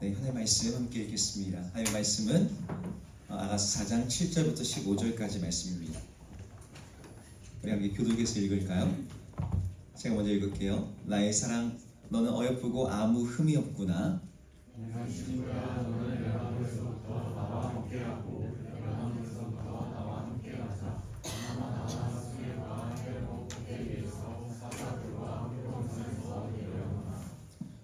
네, 하나님의 말씀 함께 읽겠습니다. 하나님의 말씀은 아가서 4장 7절부터 15절까지 말씀입니다. 우리 함께 교독해서 읽을까요? 제가 먼저 읽을게요. 나의 사랑, 너는 어여쁘고 아무 흠이 없구나. 내가 친구야, 너는 내가 하늘에서부터 나와 함께하고 내가 하늘에서부터 나와 함께하자. 나만 하나님의 마음대로 그때 위해서 사자들과 함께 동산에서 내려오나.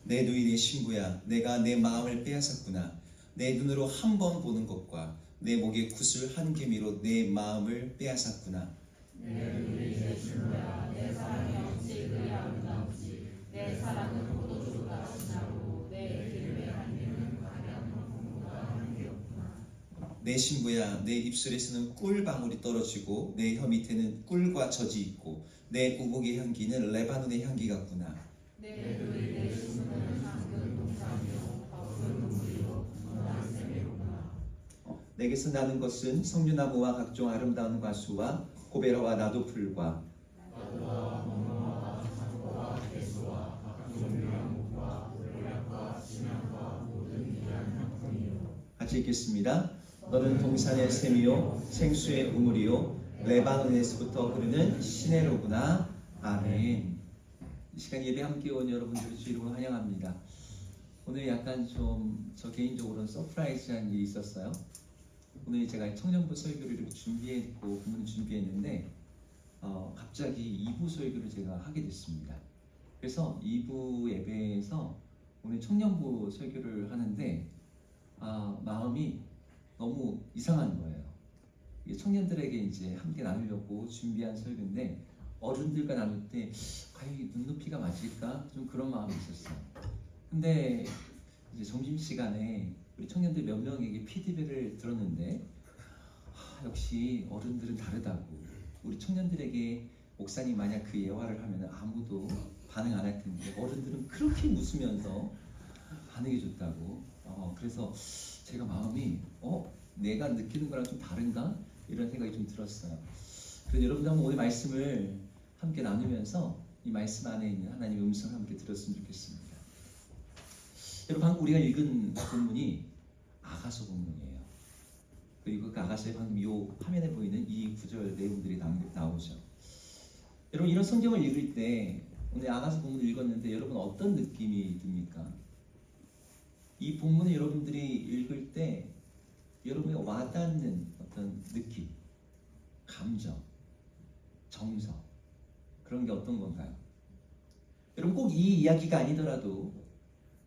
내 누이 내 신부야, 내가 내 마음을 빼앗았구나. 내 눈으로 한 번 보는 것과 내 목에 구슬 한 개미로 내 마음을 빼앗았구나. 내 누이 내 친구야, 내 사랑이 없이 그리 아름다우지. 내 사랑은 포도주보다 진하고 내 기름의 향기는 가량 풍부보다 향기 없구나. 내 신부야, 내 입술에서는 꿀방울이 떨어지고 내 혀 밑에는 꿀과 젖이 있고 내 우복의 향기는 레바논의 향기 같구나. 내 누이 내 친구는 향근 동산이요 붉은 눈물이요 분노한 샘이로구나. 내게서 나는 것은 석류나무와 각종 아름다운 과수와 고베라와 나도풀과 나도와 monno와 창고와 개수와 각종 유향목과 몰약과 심향과 모든 귀한 향품이요. 같이 읽겠습니다. 너는 동산의 샘이요 생수의 우물이요 레바논에서부터 흐르는 시내로구나. 아멘. 이 시간 예배 함께 온 여러분들을 주 이름으로 환영합니다. 오늘 약간 좀 저 개인적으로는 서프라이즈한 일이 있었어요. 오늘 제가 청년부 설교를 이렇게 준비했고 본문을 준비했는데 갑자기 2부 설교를 제가 하게 됐습니다. 그래서 2부 예배에서 오늘 청년부 설교를 하는데 마음이 너무 이상한 거예요. 청년들에게 이제 함께 나누려고 준비한 설교인데 어른들과 나눌 때 과연 눈높이가 맞을까? 좀 그런 마음이 있었어요. 근데 이제 점심시간에 우리 청년들 몇 명에게 피드백을 들었는데 역시 어른들은 다르다고. 우리 청년들에게 목사님 만약 그 예화를 하면 아무도 반응 안 할 텐데 어른들은 그렇게 웃으면서 반응해 줬다고. 그래서 제가 마음이 내가 느끼는 거랑 좀 다른가? 이런 생각이 좀 들었어요. 그래서 여러분들 한번 오늘 말씀을 함께 나누면서 이 말씀 안에 있는 하나님의 음성을 함께 들었으면 좋겠습니다. 여러분, 방금 우리가 읽은 본문이 아가서 본문이에요. 그리고 그 아가서의 방금 이 화면에 보이는 이 구절 내용들이 나오죠. 여러분, 이런 성경을 읽을 때 오늘 아가서 본문을 읽었는데 여러분 어떤 느낌이 듭니까? 이 본문을 여러분들이 읽을 때 여러분이 와닿는 어떤 느낌, 감정, 정서 그런 게 어떤 건가요? 여러분 꼭 이 이야기가 아니더라도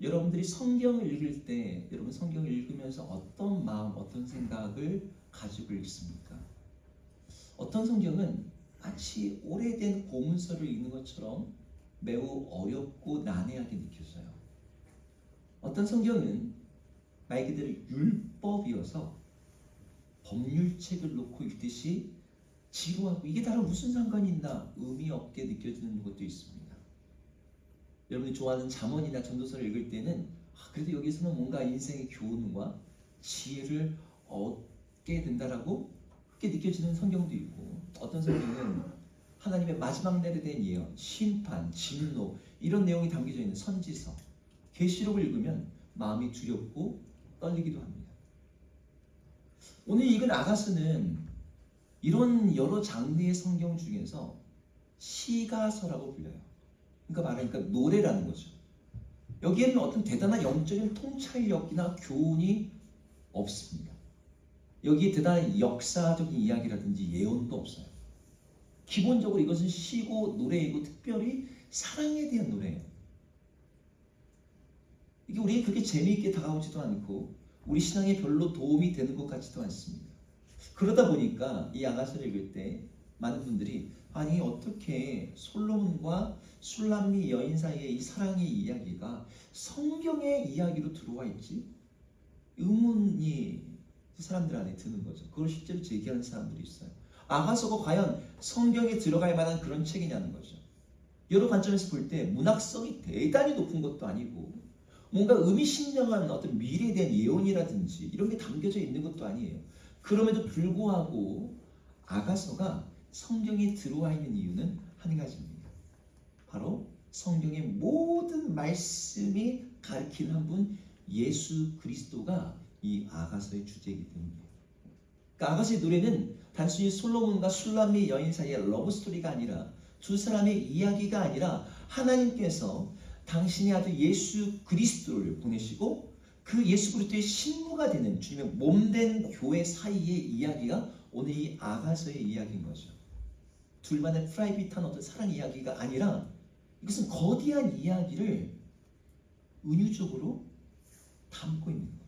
여러분들이 성경을 읽을 때 여러분 성경을 읽으면서 어떤 마음, 어떤 생각을 가지고 읽습니까? 어떤 성경은 마치 오래된 고문서를 읽는 것처럼 매우 어렵고 난해하게 느껴져요. 어떤 성경은 말 그대로 율법이어서 법률책을 놓고 읽듯이 지루하고 이게 나랑 무슨 상관이 있나 의미 없게 느껴지는 것도 있습니다. 여러분이 좋아하는 잠언이나 전도서를 읽을 때는 그래도 여기서는 뭔가 인생의 교훈과 지혜를 얻게 된다라고 그렇게 느껴지는 성경도 있고 어떤 성경은 하나님의 마지막 날에 대한 예언, 심판, 진노 이런 내용이 담겨져 있는 선지서, 계시록을 읽으면 마음이 두렵고 떨리기도 합니다. 오늘 읽은 아가서는 이런 여러 장르의 성경 중에서 시가서라고 불려요. 그러니까 노래라는 거죠. 여기에는 어떤 대단한 영적인 통찰력이나 교훈이 없습니다. 여기에 대단한 역사적인 이야기라든지 예언도 없어요. 기본적으로 이것은 시고 노래이고 특별히 사랑에 대한 노래예요. 이게 우리에게 그렇게 재미있게 다가오지도 않고 우리 신앙에 별로 도움이 되는 것 같지도 않습니다. 그러다 보니까 이 아가서를 읽을 때 많은 분들이 아니 어떻게 솔로몬과 술람미 여인 사이의 이 사랑의 이야기가 성경의 이야기로 들어와 있지? 의문이 사람들 안에 드는 거죠. 그걸 실제로 제기하는 사람들이 있어요. 아가서가 과연 성경에 들어갈 만한 그런 책이냐는 거죠. 여러 관점에서 볼 때 문학성이 대단히 높은 것도 아니고 뭔가 의미심장한 어떤 미래에 대한 예언이라든지 이런 게 담겨져 있는 것도 아니에요. 그럼에도 불구하고 아가서가 성경에 들어와 있는 이유는 한 가지입니다. 바로 성경의 모든 말씀이 가리키는 한 분 예수 그리스도가 이 아가서의 주제이기 때문이에요. 그러니까 아가서의 노래는 단순히 솔로몬과 술람미 여인 사이의 러브스토리가 아니라 두 사람의 이야기가 아니라 하나님께서 당신의 아들 예수 그리스도를 보내시고 그 예수 그리스도의 신부가 되는 주님의 몸된 교회 사이의 이야기가 오늘 이 아가서의 이야기인 거죠. 둘만의 프라이빗한 어떤 사랑 이야기가 아니라 이것은 거대한 이야기를 은유적으로 담고 있는 거예요.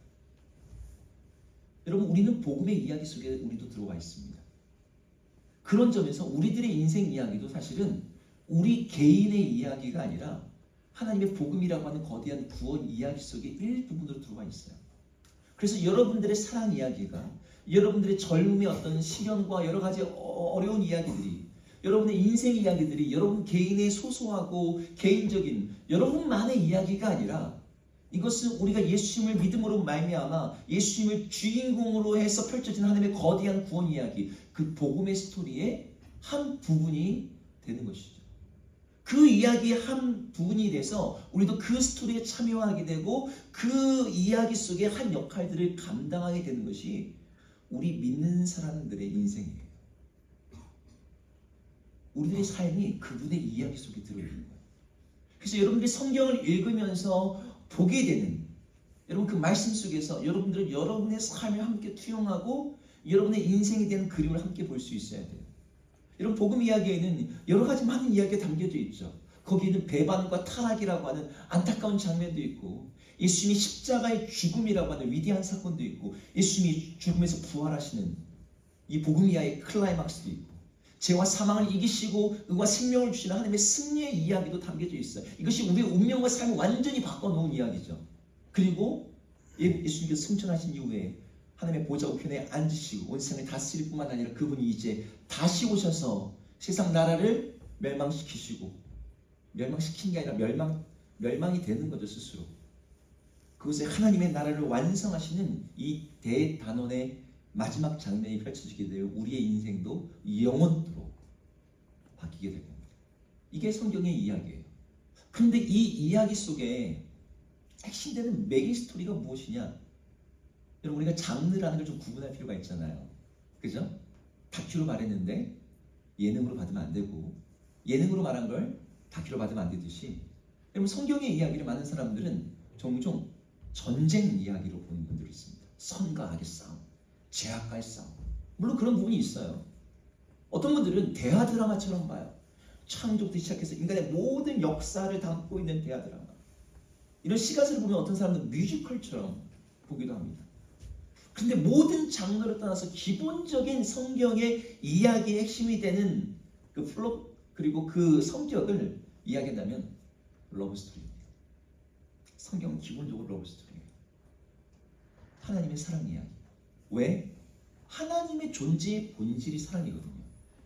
여러분, 우리는 복음의 이야기 속에 우리도 들어와 있습니다. 그런 점에서 우리들의 인생 이야기도 사실은 우리 개인의 이야기가 아니라 하나님의 복음이라고 하는 거대한 구원 이야기 속의 일부분으로 들어와 있어요. 그래서 여러분들의 사랑 이야기가, 여러분들의 젊음의 어떤 시련과 여러 가지 어려운 이야기들이, 여러분의 인생 이야기들이 여러분 개인의 소소하고 개인적인 여러분만의 이야기가 아니라 이것은 우리가 예수님을 믿음으로 말미암아 예수님을 주인공으로 해서 펼쳐진 하나님의 거대한 구원 이야기, 그 복음의 스토리의 한 부분이 되는 것이죠. 그 이야기의 한 부분이 돼서 우리도 그 스토리에 참여하게 되고 그 이야기 속의 한 역할들을 감당하게 되는 것이 우리 믿는 사람들의 인생이에요. 우리들의 삶이 그분의 이야기 속에 들어있는 거예요. 그래서 여러분들이 성경을 읽으면서 보게 되는, 여러분 그 말씀 속에서 여러분들은 여러분의 삶을 함께 투영하고 여러분의 인생에 대한 그림을 함께 볼 수 있어야 돼요. 여러분 복음 이야기에는 여러 가지 많은 이야기가 담겨져 있죠. 거기에는 배반과 타락이라고 하는 안타까운 장면도 있고, 예수님이 십자가의 죽음이라고 하는 위대한 사건도 있고, 예수님이 죽음에서 부활하시는 이 복음 이야기의 클라이막스도 있고, 죄와 사망을 이기시고 의와 생명을 주시는 하나님의 승리의 이야기도 담겨져 있어요. 이것이 우리의 운명과 삶을 완전히 바꿔놓은 이야기죠. 그리고 예수님께서 승천하신 이후에 하나님의 보좌 우편에 앉으시고 온 세상을 다스릴 뿐만 아니라 그분이 이제 다시 오셔서 세상 나라를 멸망시키시고, 멸망시킨 게 아니라 멸망이 되는 거죠, 스스로. 그곳에 하나님의 나라를 완성하시는 이 대단원의 마지막 장면이 펼쳐지게 되어 우리의 인생도 영원토록 바뀌게 될 겁니다. 이게 성경의 이야기예요. 그런데 이 이야기 속에 핵심되는 메인 스토리가 무엇이냐? 여러분, 우리가 장르라는 걸 좀 구분할 필요가 있잖아요. 그죠? 다큐로 말했는데 예능으로 받으면 안 되고, 예능으로 말한 걸 다큐로 받으면 안 되듯이, 여러분 성경의 이야기를 많은 사람들은 종종 전쟁 이야기로 보는 분들이 있습니다. 선과 악의 싸움, 죄악과의 싸움. 물론 그런 부분이 있어요. 어떤 분들은 대하 드라마처럼 봐요. 창조부터 시작해서 인간의 모든 역사를 담고 있는 대하 드라마. 이런 시가지를 보면 어떤 사람은 뮤지컬처럼 보기도 합니다. 근데 모든 장르를 떠나서 기본적인 성경의 이야기의 핵심이 되는 그 플롯 그리고 그 성격을 이야기한다면 러브스토리입니다. 성경은 기본적으로 러브스토리예요. 하나님의 사랑 이야기. 왜? 하나님의 존재의 본질이 사랑이거든요.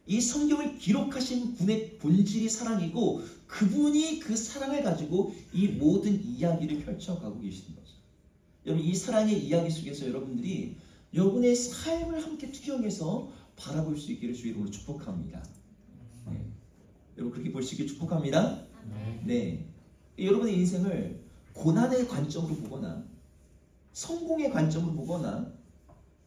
이 성경을 기록하신 분의 본질이 사랑이고, 그분이 그 사랑을 가지고 이 모든 이야기를 펼쳐가고 계시는 거죠. 여러분, 이 사랑의 이야기 속에서 여러분들이 여러분의 삶을 함께 투영해서 바라볼 수 있기를 주의 이름으로 축복합니다. 네. 여러분 그렇게 볼 수 있기를 축복합니다. 네. 여러분의 인생을 고난의 관점으로 보거나 성공의 관점으로 보거나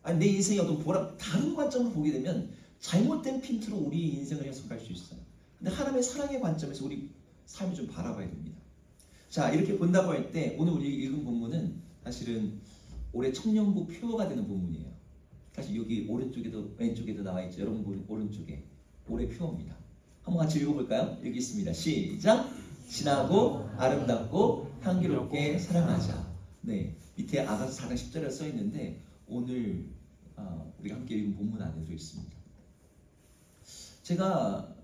아니 내 인생의 어떤 다른 관점으로 보게 되면 잘못된 핀트로 우리 인생을 해석할 수 있어요. 근데 하나님의 사랑의 관점에서 우리 삶을 좀 바라봐야 됩니다. 자, 이렇게 본다고 할 때 오늘 우리 읽은 본문은 사실은 올해 청년부 표어가 되는 본문이에요. 사실 여기 오른쪽에도 왼쪽에도 나와 있죠. 여러분 보는 오른쪽에 올해 표어입니다. 한번 같이 읽어볼까요? 여기 있습니다. 시작! 진하고 아름답고 향기롭게 사랑하자. 네, 밑에 아가서 4장 10절에 써 있는데 오늘 우리가 함께 읽은 본문 안에 들어있습니다. 제가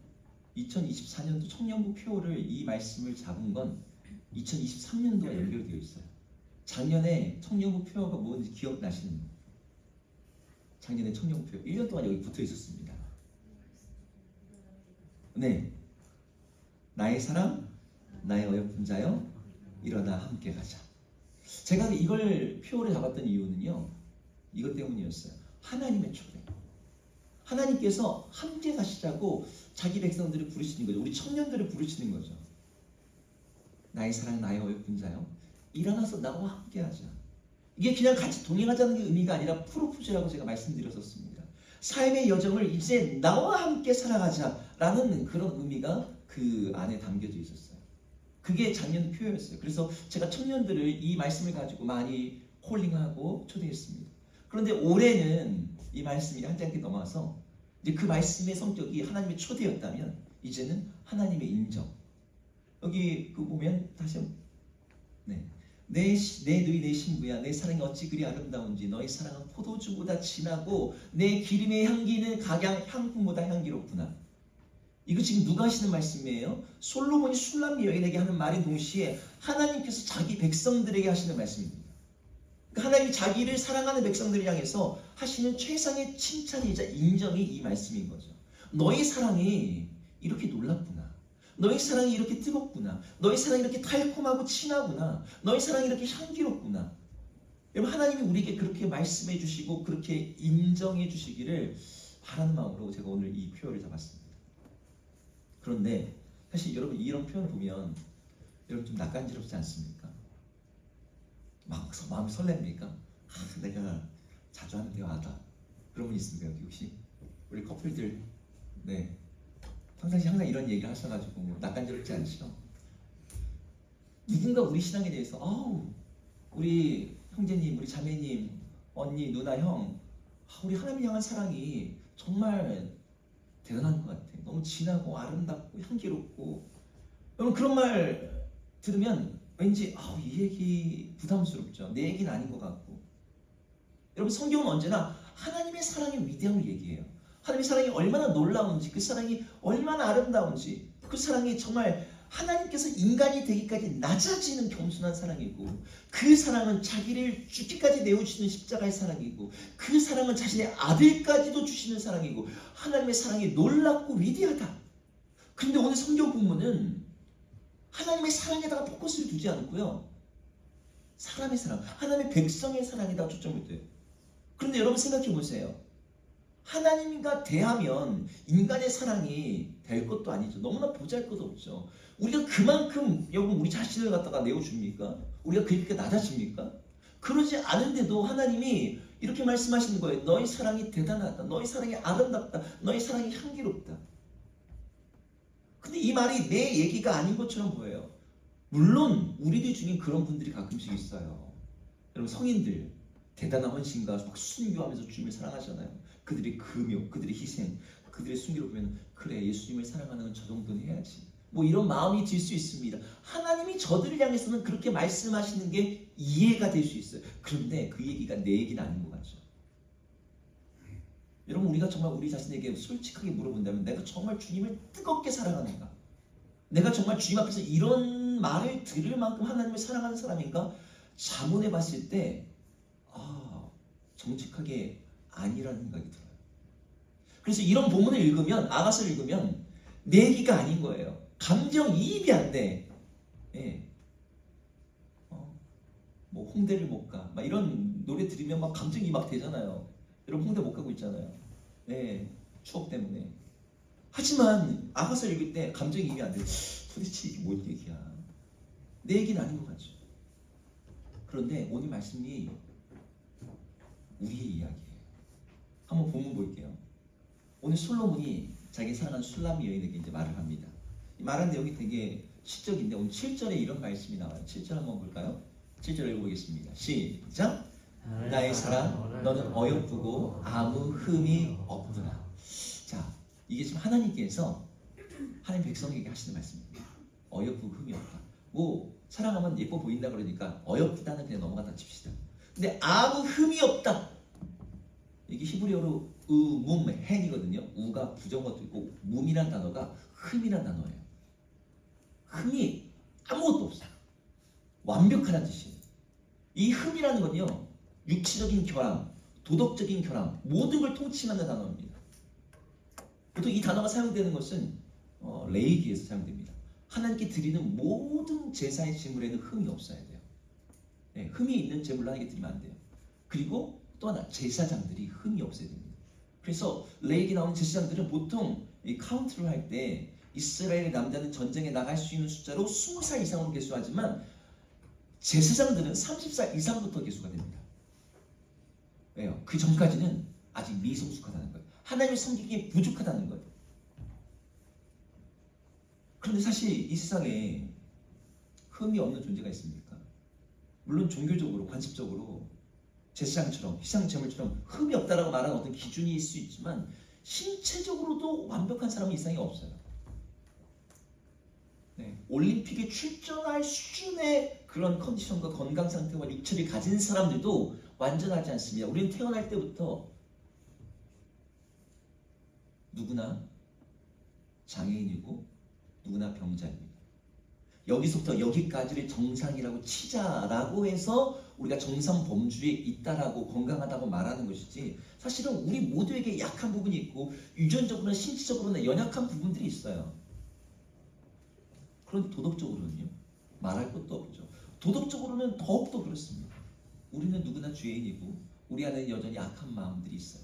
2024년도 청년부 표어를 이 말씀을 잡은 건 2023년도와 연결되어 있어요. 작년에 청년부 표어가 뭔지 기억나시는 분? 작년에 청년부 표어 1년 동안 여기 붙어 있었습니다. 네, 나의 사랑, 나의 어여쁜 자여, 일어나 함께 가자. 제가 이걸 표어를 잡았던 이유는요, 이것 때문이었어요. 하나님의 초대. 하나님께서 함께 가시자고 자기 백성들을 부르시는 거죠. 우리 청년들을 부르시는 거죠. 나의 사랑, 나의 어여쁜 자여, 일어나서 나와 함께 하자. 이게 그냥 같이 동행하자는 게 의미가 아니라 프로포즈라고 제가 말씀드렸었습니다. 삶의 여정을 이제 나와 함께 살아가자라는 그런 의미가 그 안에 담겨져 있었어요. 그게 작년 표였어요. 그래서 제가 청년들을 이 말씀을 가지고 많이 콜링하고 초대했습니다. 그런데 올해는 이 말씀이 한 장기 넘어와서 이제 그 말씀의 성격이 하나님의 초대였다면 이제는 하나님의 인정. 여기 그 보면 다시 내 누이 내 신부야, 내 사랑이 어찌 그리 아름다운지, 너의 사랑은 포도주보다 진하고 내 기름의 향기는 각양 향품보다 향기롭구나. 이거 지금 누가 하시는 말씀이에요? 솔로몬이 술람 여인에게 하는 말인 동시에 하나님께서 자기 백성들에게 하시는 말씀입니다. 그러니까 하나님이 자기를 사랑하는 백성들을 향해서 하시는 최상의 칭찬이자 인정이 이 말씀인 거죠. 너의 사랑이 이렇게 놀랍구나. 너의 사랑이 이렇게 뜨겁구나. 너의 사랑이 이렇게 달콤하고 진하구나. 너의 사랑이 이렇게 향기롭구나. 여러분, 하나님이 우리에게 그렇게 말씀해 주시고 그렇게 인정해 주시기를 바라는 마음으로 제가 오늘 이 표현을 잡았습니다. 그런데 사실 여러분, 이런 표현을 보면 여러분 좀 낯간지럽지 않습니까? 막 마음이 설렙니까? 내가 자주 하는 대화하다. 그런 분 있습니까? 여기 혹시? 우리 커플들 평상시 항상 이런 얘기를 하셔가지고 낯간지럽지 않으시죠? 누군가 우리 신앙에 대해서 우리 형제님, 우리 자매님, 언니, 누나, 형, 우리 하나님 향한 사랑이 정말 대단한 것 같아. 너무 진하고 아름답고 향기롭고. 여러분, 그런 말 들으면 왠지 이 얘기 부담스럽죠. 내 얘기는 아닌 것 같고. 여러분, 성경은 언제나 하나님의 사랑의 위대함을 얘기해요. 하나님의 사랑이 얼마나 놀라운지, 그 사랑이 얼마나 아름다운지, 그 사랑이 정말 하나님께서 인간이 되기까지 낮아지는 겸손한 사랑이고, 그 사랑은 자기를 죽기까지 내어주시는 십자가의 사랑이고, 그 사랑은 자신의 아들까지도 주시는 사랑이고, 하나님의 사랑이 놀랍고 위대하다. 그런데 오늘 성경 본문은 하나님의 사랑에다가 포커스를 두지 않고요, 사람의 사랑, 하나님의 백성의 사랑에다가 초점을 둬요. 그런데 여러분 생각해 보세요. 하나님과 대하면 인간의 사랑이 될 것도 아니죠. 너무나 보잘것없죠. 우리가 그만큼 여러분 우리 자신을 갖다가 내어줍니까? 우리가 그렇게 낮아집니까? 그러지 않은데도 하나님이 이렇게 말씀하시는 거예요. 너의 사랑이 대단하다. 너의 사랑이 아름답다. 너의 사랑이 향기롭다. 근데 이 말이 내 얘기가 아닌 것처럼 보여요. 물론 우리들 중에 그런 분들이 가끔씩 있어요. 여러분, 성인들 대단한 헌신과 막 순교하면서 주님을 사랑하잖아요. 그들의 금욕, 그들의 희생, 그들의 순교를 보면 그래, 예수님을 사랑하는 건 저 정도는 해야지. 뭐 이런 마음이 들 수 있습니다. 하나님이 저들을 향해서는 그렇게 말씀하시는 게 이해가 될 수 있어요. 그런데 그 얘기가 내 얘기는 아닌 것 같죠. 여러분, 우리가 정말 우리 자신에게 솔직하게 물어본다면 내가 정말 주님을 뜨겁게 사랑하는가? 내가 정말 주님 앞에서 이런 말을 들을 만큼 하나님을 사랑하는 사람인가? 자문해 봤을 때 정직하게 아니라는 생각이 들어요. 그래서 이런 본문을 읽으면, 아가서를 읽으면 내 얘기가 아닌 거예요. 감정이입이 안 돼. 뭐 홍대를 못 가, 막 이런 노래 들으면 막 감정이 막 되잖아요. 여러분 홍대 못 가고 있잖아요. 추억 때문에. 하지만 아가서 읽을 때 감정이입이 안 돼. 도대체 이게 뭔 얘기야? 내 얘기는 아닌 것 같죠. 그런데 오늘 말씀이 우리의 이야기예요. 한번 본문 볼게요. 오늘 솔로몬이 자기 사랑하는 술람 여인에게 이제 말을 합니다. 말한 내용이 되게 시적인데 오늘 7절에 이런 말씀이 나와요. 7절 한번 볼까요? 7절 읽어보겠습니다. 시작! 나의 사랑, 너는 어여쁘고 아무 흠이 없구나. 자, 이게 지금 하나님께서 하나님 백성에게 하시는 말씀입니다. 어여쁘고 흠이 없다. 뭐 사랑하면 예뻐 보인다 그러니까 어여쁘다는 그냥 넘어가다 칩시다. 근데 아무 흠이 없다. 이게 히브리어로 문, hen이거든요. 우가 부정어도 있고 문이란 단어가 흠이란 단어예요. 흠이 아무것도 없어요. 완벽하다는 뜻이에요. 이 흠이라는 건요, 육체적인 결함, 도덕적인 결함, 모든 걸 통칭하는 단어입니다. 보통 이 단어가 사용되는 것은 레이기에서 사용됩니다. 하나님께 드리는 모든 제사의 제물에는 흠이 없어야 돼요. 흠이 있는 제물로 하나님께 드리면 안 돼요. 그리고 또 하나, 제사장들이 흠이 없어야 됩니다. 그래서 레이기 나오는 제사장들은 보통 이 카운트를 할 때 이스라엘 남자는 전쟁에 나갈 수 있는 숫자로 20살 이상으로 계수하지만 제사장들은 30살 이상부터 계수가 됩니다. 왜요? 그 전까지는 아직 미성숙하다는 거예요. 하나님을 섬기기에 부족하다는 거예요. 그런데 사실 이 세상에 흠이 없는 존재가 있습니까? 물론 종교적으로, 관습적으로 제사장처럼, 희생제물처럼 흠이 없다라고 말하는 어떤 기준이 있을 수 있지만 신체적으로도 완벽한 사람은 이 세상에 없어요. 네, 올림픽에 출전할 수준의 그런 컨디션과 건강 상태와 육체를 가진 사람들도 완전하지 않습니다. 우리는 태어날 때부터 누구나 장애인이고 누구나 병자입니다. 여기서부터 여기까지를 정상이라고 치자라고 해서 우리가 정상 범주에 있다라고 건강하다고 말하는 것이지, 사실은 우리 모두에게 약한 부분이 있고 유전적으로나 신체적으로나 연약한 부분들이 있어요. 그런데 도덕적으로는요? 말할 것도 없죠. 도덕적으로는 더욱더 그렇습니다. 우리는 누구나 죄인이고 우리 안에는 여전히 악한 마음들이 있어요.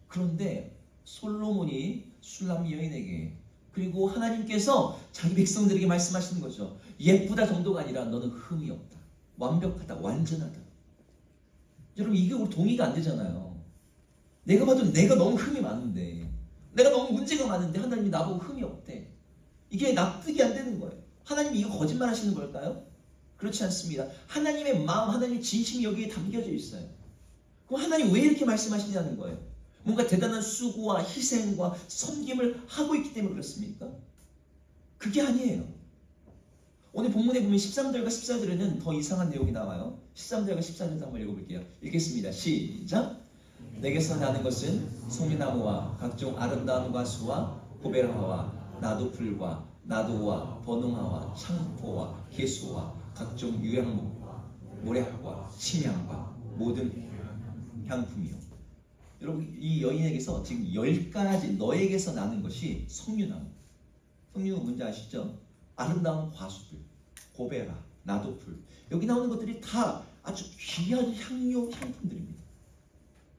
그런데 솔로몬이 슐람 여인에게, 그리고 하나님께서 자기 백성들에게 말씀하시는 거죠. 예쁘다 정도가 아니라 너는 흠이 없다, 완벽하다, 완전하다. 여러분, 이게 우리 동의가 안 되잖아요. 내가 봐도 내가 너무 흠이 많은데, 내가 너무 문제가 많은데 하나님이 나보고 흠이 없대. 이게 납득이 안 되는 거예요. 하나님이 이거 거짓말 하시는 걸까요? 그렇지 않습니다. 하나님의 마음, 하나님의 진심이 여기에 담겨져 있어요. 그럼 하나님 왜 이렇게 말씀하시냐는 거예요. 뭔가 대단한 수고와 희생과 섬김을 하고 있기 때문에 그렇습니까? 그게 아니에요. 오늘 본문에 보면 13절과 14절에는 더 이상한 내용이 나와요. 13절과 14절 한번 읽어볼게요. 읽겠습니다. 시작! 내게서 나는 것은 소미나무와 각종 아름다운 과수와 고베라와 나도풀과 나도와 버농화와 창포와 개수와 각종 유향목과 모략과 침향과 모든 향품이요. 여러분, 이 여인에게서 지금 10가지 너에게서 나는 것이 석류나무. 석류는 뭔지 아시죠? 아름다운 과수들, 고베라, 나도풀, 여기 나오는 것들이 다 아주 귀한 향료, 향품들입니다.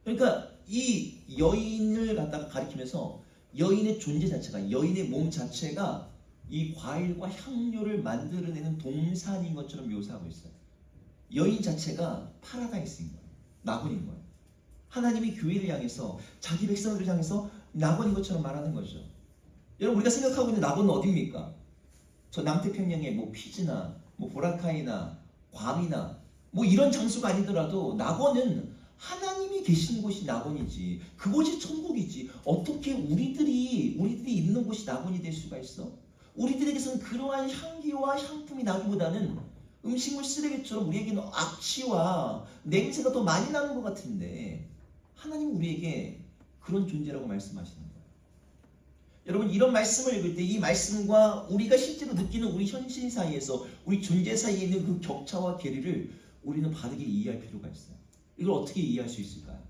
그러니까 이 여인을 갖다가 가리키면서 여인의 존재 자체가, 여인의 몸 자체가 이 과일과 향료를 만들어내는 동산인 것처럼 묘사하고 있어요. 여인 자체가 파라다이스인 거예요. 낙원인 거예요. 하나님이 교회를 향해서, 자기 백성들을 향해서 낙원인 것처럼 말하는 거죠. 여러분, 우리가 생각하고 있는 낙원은 어디입니까? 저 남태평양의 뭐 피지나 뭐 보라카이나 괌이나 뭐 이런 장소가 아니더라도 낙원은 하나님이 계신 곳이 낙원이지, 그곳이 천국이지. 어떻게 우리들이 있는 곳이 낙원이 될 수가 있어? 우리들에게서는 그러한 향기와 향품이 나기보다는 음식물 쓰레기처럼 우리에게는 악취와 냄새가 더 많이 나는 것 같은데, 하나님 우리에게 그런 존재라고 말씀하시는 거예요. 여러분, 이런 말씀을 읽을 때 이 말씀과 우리가 실제로 느끼는 우리 현실 사이에서, 우리 존재 사이에 있는 그 격차와 괴리를 우리는 바르게 이해할 필요가 있어요. 이걸 어떻게 이해할 수 있을까요?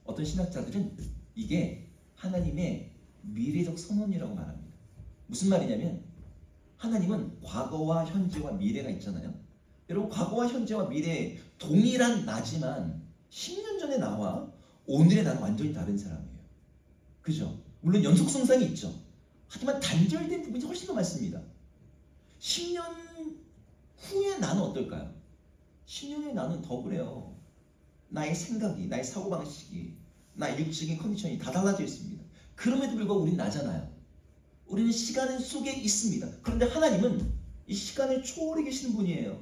어떤 신학자들은 이게 하나님의 미래적 선언이라고 말합니다. 무슨 말이냐면, 하나님은 과거와 현재와 미래가 있잖아요. 여러분, 과거와 현재와 미래 동일한 나지만 10년 전의 나와 오늘의 나는 완전히 다른 사람이에요. 그죠? 물론 연속성상이 있죠. 하지만 단절된 부분이 훨씬 더 많습니다. 10년 후에 나는 어떨까요? 10년 후에 나는 더 그래요. 나의 생각이, 나의 사고방식이, 나의 육적인 컨디션이 다 달라져 있습니다. 그럼에도 불구하고 우리는 나잖아요. 우리는 시간 속에 있습니다. 그런데 하나님은 이 시간을 초월해 계시는 분이에요.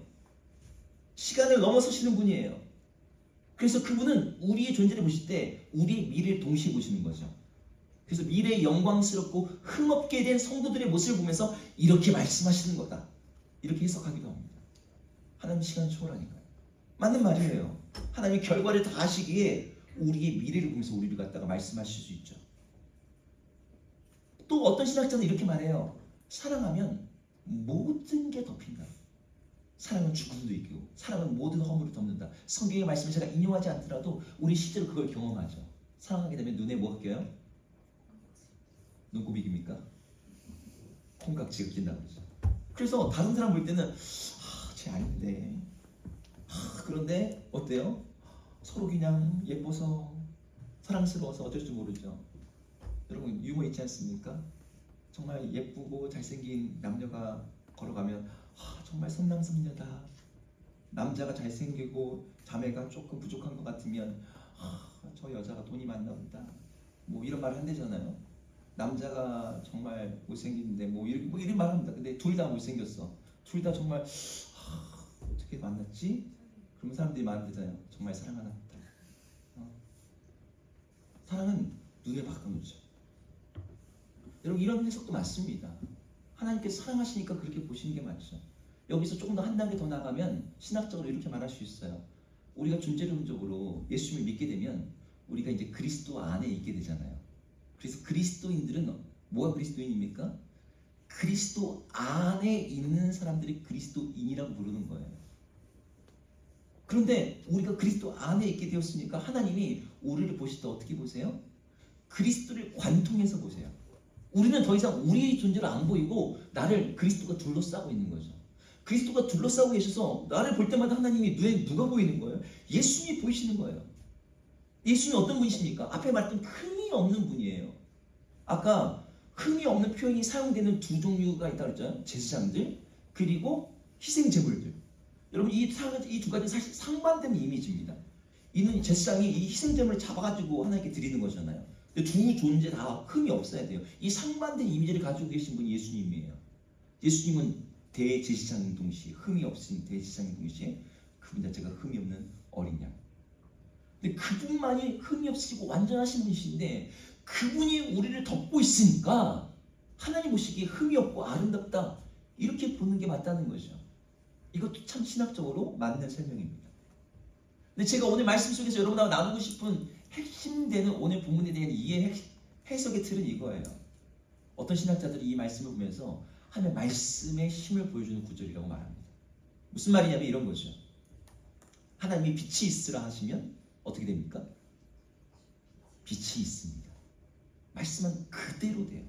시간을 넘어서시는 분이에요. 그래서 그분은 우리의 존재를 보실 때 우리의 미래를 동시에 보시는 거죠. 그래서 미래의 영광스럽고 흠없게 된 성도들의 모습을 보면서 이렇게 말씀하시는 거다, 이렇게 해석하기도 합니다. 하나님 시간을 초월하니까요. 맞는 말이에요. 하나님이 결과를 다 아시기에 우리의 미래를 보면서 우리를 갖다가 말씀하실 수 있죠. 또 어떤 신학자는 이렇게 말해요. 사랑하면 모든 게 덮인다. 사랑은 죽음도 이기고 사랑은 모든 허물을 덮는다. 성경의 말씀을 제가 인용하지 않더라도 우리 실제로 그걸 경험하죠. 사랑하게 되면 눈에 뭐가 껴요? 눈곱이깁니까? 콩깍지가 낀다고 그러죠. 그래서 다른 사람 볼 때는 쟤 아닌데, 그런데 어때요? 서로 그냥 예뻐서 사랑스러워서 어쩔 줄 모르죠. 여러분, 유머 있지 않습니까? 정말 예쁘고 잘생긴 남녀가 걸어가면 정말 선남선녀다, 남자가 잘생기고 자매가 조금 부족한 것 같으면 저 여자가 돈이 많나 보다. 뭐 이런 말을 한대잖아요. 남자가 정말 못생긴데 뭐 이런 말 합니다. 근데 둘 다 못생겼어. 둘 다 정말 어떻게 만났지? 그러면 사람들이 말하잖아요. 정말 사랑하나 보다. 사랑은 눈을 바꿔놓죠. 여러분 이런 해석도 맞습니다. 하나님께서 사랑하시니까 그렇게 보시는 게 맞죠. 여기서 조금 더 한 단계 더 나가면 신학적으로 이렇게 말할 수 있어요. 우리가 존재론적으로 예수님을 믿게 되면 우리가 이제 그리스도 안에 있게 되잖아요. 그래서 그리스도인들은 뭐가 그리스도인입니까? 그리스도 안에 있는 사람들이 그리스도인이라고 부르는 거예요. 그런데 우리가 그리스도 안에 있게 되었으니까 하나님이 우리를 보실 때 어떻게 보세요? 그리스도를 관통해서 보세요. 우리는 더 이상 우리의 존재를 안 보이고 나를 그리스도가 둘러싸고 있는 거죠. 그리스도가 둘러싸고 계셔서 나를 볼 때마다 하나님이 눈에 누가 보이는 거예요? 예수님이 보이시는 거예요. 예수님이 어떤 분이십니까? 앞에 말했던 흠이 없는 분이에요. 아까 흠이 없는 표현이 사용되는 두 종류가 있다고 했잖아요. 제사장들 그리고 희생제물들. 여러분 이 두 가지는 사실 상반된 이미지입니다. 이는 제사장이 이 희생제물을 잡아가지고 하나님께 드리는 거잖아요. 근데 두 존재 다 흠이 없어야 돼요. 이 상반된 이미지를 가지고 계신 분이 예수님이에요. 예수님은 대제사장인 동시에 흠이 없으신 대제사장인 동시에 그분 자체가 흠이 없는 어린 양. 근데 그분만이 흠이 없으시고 완전하신 분이신데 그분이 우리를 덮고 있으니까 하나님 보시기에 흠이 없고 아름답다 이렇게 보는 게 맞다는 거죠. 이것도 참 신학적으로 맞는 설명입니다. 근데 제가 오늘 말씀 속에서 여러분하고 나누고 싶은 핵심되는 오늘 본문에 대한 이해 해석의 틀은 이거예요. 어떤 신학자들이 이 말씀을 보면서 하나님의 말씀의 힘을 보여주는 구절이라고 말합니다. 무슨 말이냐면 이런 거죠. 하나님이 빛이 있으라 하시면 어떻게 됩니까? 빛이 있습니다. 말씀은 그대로 돼요.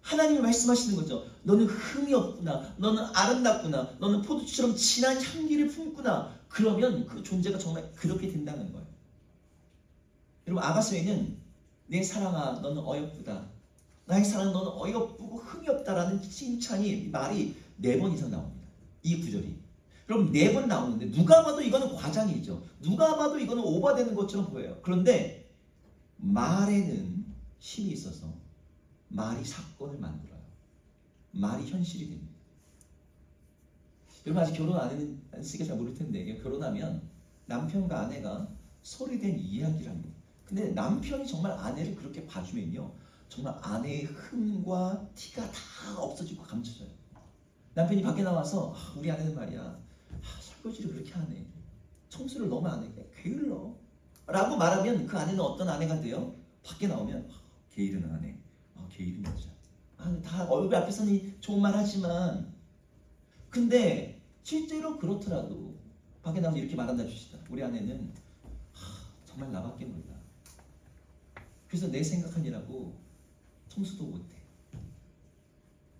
하나님이 말씀하시는 거죠. 너는 흠이 없구나. 너는 아름답구나. 너는 포도주처럼 진한 향기를 품구나. 그러면 그 존재가 정말 그렇게 된다는 거예요. 여러분 아가서에는 내 사랑아 너는 어여쁘다. 나의 사랑 너는 어이없고 흠이 없다라는 칭찬이 말이 4번 이상 나옵니다. 이 구절이. 그럼 4번 나오는데 누가 봐도 이거는 과장이죠. 누가 봐도 이거는 오버되는 것처럼 보여요. 그런데 말에는 힘이 있어서 말이 사건을 만들어요. 말이 현실이 됩니다. 여러분 아직 결혼 안 했으니까 잘 모를 텐데 결혼하면 남편과 아내가 소리된 이야기를 합니다. 근데 남편이 정말 아내를 그렇게 봐주면요. 정말 아내의 흠과 티가 다 없어지고 감춰져요. 남편이 밖에 나와서 우리 아내는 말이야 설거지를 그렇게 하네. 청소를 너무 안 해. 게을러. 라고 말하면 그 아내는 어떤 아내가 돼요? 밖에 나오면 게으른 아내. 게으른 여자. 다 얼굴 앞에서는 좋은 말 하지만 근데 실제로 그렇더라도 밖에 나오면 이렇게 말한다 주시다. 우리 아내는 정말 나밖에 몰라. 그래서 내 생각하니라고 청소도 못해.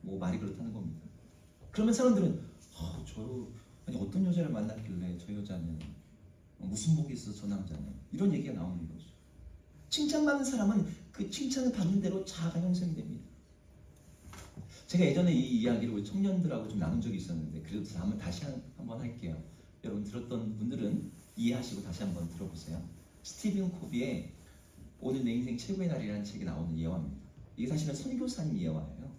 뭐 말이 그렇다는 겁니다. 그러면 사람들은 아니 어떤 여자를 만났길래 저 여자는 무슨 복이 있어 저 남자는 이런 얘기가 나오는 거죠. 칭찬받는 사람은 그 칭찬을 받는 대로 자아가 형성이 됩니다. 제가 예전에 이 이야기를 우리 청년들하고 좀 나눈 적이 있었는데 그래도 다시 한번 할게요. 여러분 들었던 분들은 이해하시고 다시 한번 들어보세요. 스티븐 코비의 오늘 내 인생 최고의 날이라는 책에 나오는 예화입니다. 이게 사실은 선교사님 예화예요.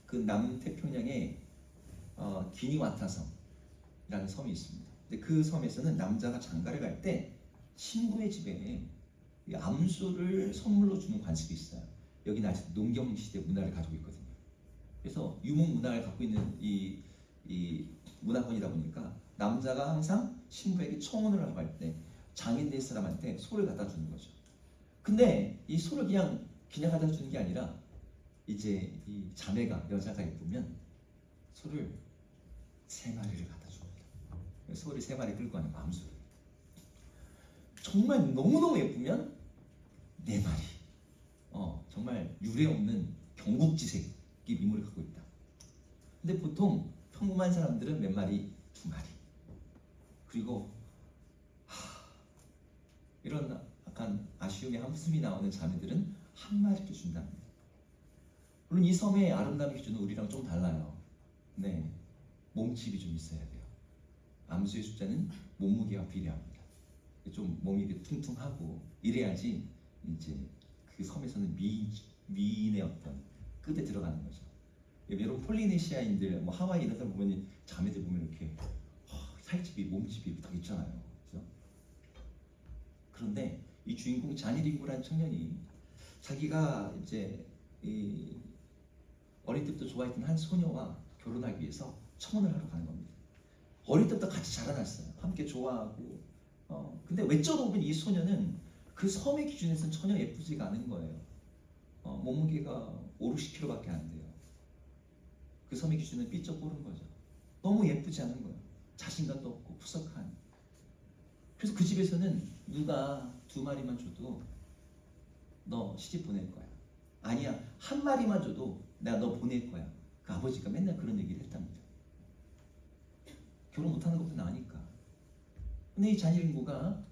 그 남태평양에 기니와타섬이라는 섬이 있습니다. 근데 그 섬에서는 남자가 장가를 갈 때 친구의 집에 암소를 선물로 주는 관습이 있어요. 여기는 아직 농경시대 문화를 가지고 있거든요. 그래서 유목 문화를 갖고 있는 이 문화권이다 보니까 남자가 항상 신부에게 청혼을 하러 갈 때 장인 될 사람한테 소를 갖다 주는 거죠. 근데 이 소를 그냥 갖다 주는 게 아니라 이제 이 자매가 여자가 예쁘면 소를 3마리를 갖다 줍니다. 소를 3마리 끌고 가는 암소를. 정말 너무너무 예쁘면 4마리. 정말 유례 없는 경국지색의 미모를 갖고 있다. 근데 보통 평범한 사람들은 몇 마리? 2마리. 그리고 이런 약간 아쉬움의 한숨이 나오는 자매들은 1마리를 준답니다. 물론 이 섬의 아름다움의 기준은 우리랑 좀 달라요. 네, 몸집이 좀 있어야 돼요. 암수의 숫자는 몸무게와 비례합니다. 좀 몸이 이렇게 퉁퉁하고 이래야지 이제 그 섬에서는 미인의 어떤 끝에 들어가는 거죠. 여러분 폴리네시아인들, 뭐 하와이 이런 사람 보면 자매들 보면 이렇게 살집이 몸집이 딱 있잖아요. 그죠? 그런데 이 주인공 자니링구라는 청년이 자기가 이제 어릴 때부터 좋아했던 한 소녀와 결혼하기 위해서 청혼을 하러 가는 겁니다. 어릴 때부터 같이 자라났어요. 함께 좋아하고. 근데 외적으로 보면 이 소녀는 그 섬의 기준에서는 전혀 예쁘지가 않은 거예요. 몸무게가 5, 60kg밖에 안 돼요. 그 섬의 기준은 삐쩍 꼬른 거죠. 너무 예쁘지 않은 거예요. 자신감도 없고 푸석한. 그래서 그 집에서는 누가 2마리만 줘도 너 시집 보낼 거야. 아니야, 1마리만 줘도 내가 너 보낼 거야. 그 아버지가 맨날 그런 얘기를 했답니다. 결혼 못하는 것도 나으니까. 근데 이 자니링구가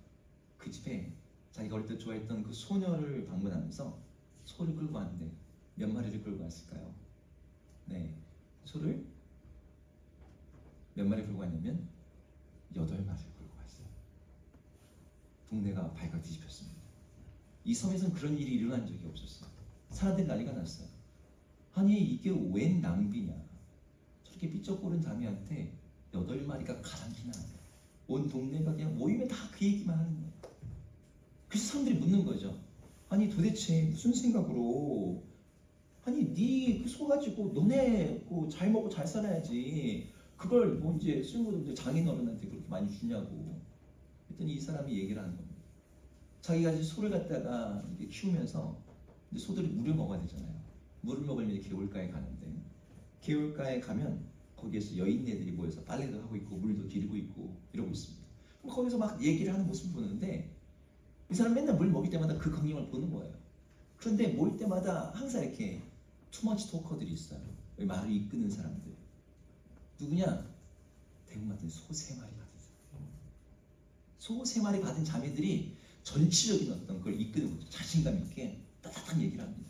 그 집에 자기가 어릴 때 좋아했던 그 소녀를 방문하면서 소를 끌고 왔는데 몇 마리를 끌고 왔을까요? 네, 소를 몇 마리 끌고 왔냐면 8마리를 끌고 왔어요. 동네가 발칵 뒤집혔습니다. 이 섬에서는 그런 일이 일어난 적이 없었어요. 사람들이 난리가 났어요. 아니 이게 웬 낭비냐. 저렇게 삐쩍거린 자매한테 8마리가 가당키나. 온 동네가 그냥 모이면 다 그 얘기만 하는 거예요. 그래서 사람들이 묻는 거죠. 아니 도대체 무슨 생각으로, 아니 네 그 소 가지고 너네 잘 먹고 잘 살아야지 그걸 뭐 이제 쓸모없는 장인어른한테 그렇게 많이 주냐고. 그랬더니 이 사람이 얘기를 하는 겁니다. 자기가 이제 소를 갖다가 이렇게 키우면서 이제 소들이 물을 먹어야 되잖아요. 물을 먹으려면 개울가에 가는데, 개울가에 가면 거기에서 여인네들이 모여서 빨래도 하고 있고 물도 기르고 있고 이러고 있습니다. 그럼 거기서 막 얘기를 하는 모습을 보는데 이 사람 맨날 물 먹일 때마다 그 광경을 보는 거예요. 그런데 모일 때마다 항상 이렇게 투머치 토커들이 있어요. 말을 이끄는 사람들. 누구냐? 대부분 같은 소 3마리 받은 사람. 소 3마리 받은 자매들이 전체적인 어떤 걸 이끄는 거죠. 자신감 있게 따뜻한 얘기를 합니다.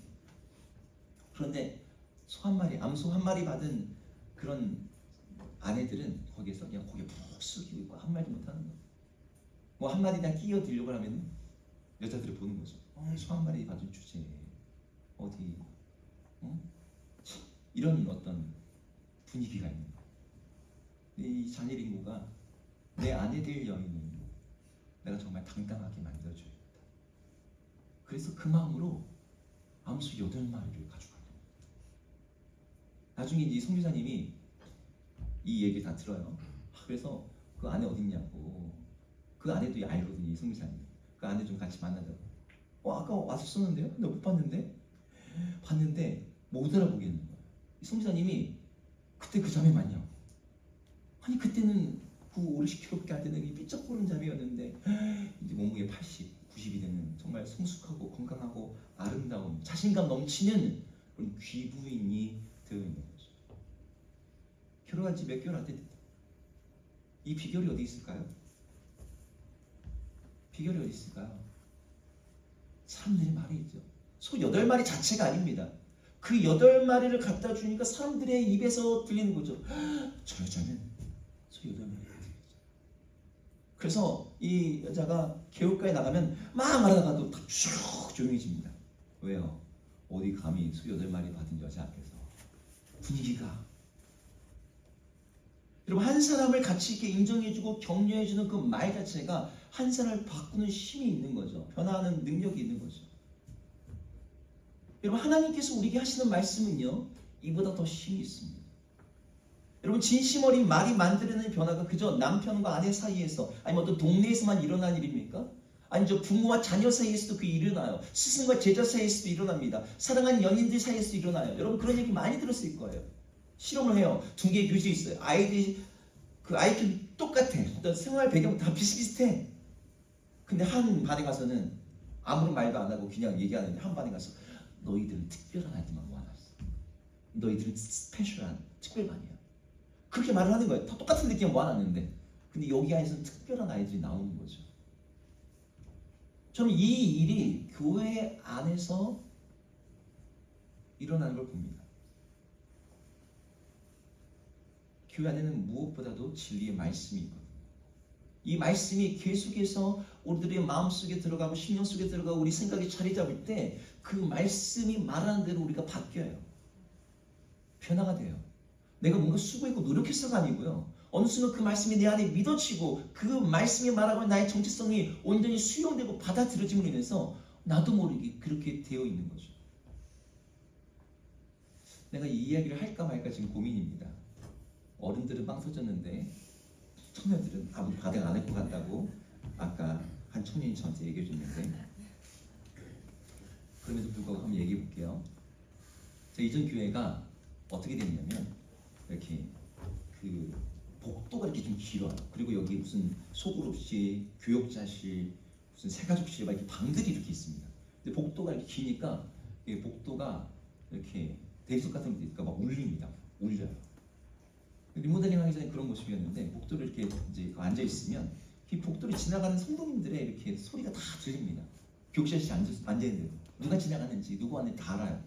그런데 소 1마리, 암소 1마리 받은 그런 아내들은 거기에서 그냥 고개 푹 숙이고 있고 한마디 못하는 거예요. 뭐 한마디 다 끼어들려고 하면 여자들을 보는 거죠. 소 1마리 받은 주제에 어디 이런 어떤 분위기가 있는 거예요. 이 자니링구가 내 아내 될 여인을 내가 정말 당당하게 만들어줘야겠다. 그래서 그 마음으로 암수 8마리를 가져간 겁니다. 나중에 이 성교사님이 이 얘기를 다 들어요. 그래서 그 아내 어딨냐고. 그 아내도 알거든요, 이 성교사님. 그 아내 좀 같이 만나자고. 아까 왔었었는데요? 근데 못 봤는데? 봤는데 못 알아보겠는 거예요. 이 성교사님이 그때 그 자매 맞냐고. 아니 그때는 9, 50kg밖에 안 되는 이 삐쩍거리는 자매였는데 이제 몸무게 80, 90이 되는 정말 성숙하고 건강하고 아름다운 자신감 넘치는 그런 귀부인이 되어 있는 거죠. 결혼한 지 몇 개월 안 됐다. 이 비결이 어디 있을까요? 비결이 어디 있을까요? 사람들이 말이 있죠. 소 8마리 자체가 아닙니다. 그 8마리를 갖다 주니까 사람들의 입에서 들리는 거죠. 저 여자는 소 8마리. 그래서 이 여자가 개울가에 나가면 막 말하다가도 쭉 조용해집니다. 왜요? 어디 감히 소 8마리 받은 여자 앞에서 분위기가. 여러분 한 사람을 같이 이렇게 인정해주고 격려해주는 그 말 자체가 한 사람을 바꾸는 힘이 있는 거죠. 변화하는 능력이 있는 거죠. 여러분 하나님께서 우리에게 하시는 말씀은요 이보다 더 힘이 있습니다. 여러분 진심 어린 말이 만들어내는 변화가 그저 남편과 아내 사이에서 아니면 어떤 동네에서만 일어난 일입니까? 아니 저 부모와 자녀 사이에서도 그게 일어나요. 스승과 제자 사이에서도 일어납니다. 사랑하는 연인들 사이에서도 일어나요. 여러분 그런 얘기 많이 들었을 거예요. 실험을 해요. 2개의 교실이 있어요. 아이들이 그 IQ 똑같아. 어떤 생활 배경 다 비슷비슷해. 근데 한 반에 가서는 아무런 말도 안 하고 그냥 얘기하는데 한 반에 가서 너희들은 특별한 아이들만 모아놨어. 너희들은 스페셜한 특별반이야. 그렇게 말을 하는 거예요. 다 똑같은 느낌 모아놨는데 근데 여기 안에서는 특별한 아이들이 나오는 거죠. 저는 이 일이 교회 안에서 일어나는 걸 봅니다. 교회 안에는 무엇보다도 진리의 말씀이 있거든요. 이 말씀이 계속해서 우리들의 마음속에 들어가고 심령 속에 들어가고 우리 생각이 자리 잡을 때 그 말씀이 말하는 대로 우리가 바뀌어요. 변화가 돼요. 내가 뭔가 수고했고 노력해서가 아니고요. 어느 순간 그 말씀이 내 안에 믿어지고 그 말씀이 말하고 나의 정체성이 온전히 수용되고 받아들여짐으로 인해서 나도 모르게 그렇게 되어 있는 거죠. 내가 이 이야기를 할까 말까 지금 고민입니다. 어른들은 빵 터졌는데 청년들은 아무도 반응 안 할 것 같다고 아까 한 청년이 저한테 얘기해 줬는데, 그럼에도 불구하고 한번 얘기해 볼게요. 제 이전 교회가 어떻게 됐냐면 이렇게 그 복도가 이렇게 좀 길어요. 그리고 여기 무슨 소그룹실, 교역자실, 무슨 새가족실 막 이렇게 방들이 이렇게 있습니다. 근데 복도가 이렇게 기니까 이 복도가 이렇게 대리석 같은 데 있으니까 막 울립니다. 울려요. 리모델링 하기 전에 그런 모습이었는데 복도를 이렇게 이제 앉아 있으면 이 복도를 지나가는 성도님들의 이렇게 소리가 다 들립니다. 교육실에 앉아 있는데도 누가 지나가는지 누구 왔는지 다 알아요.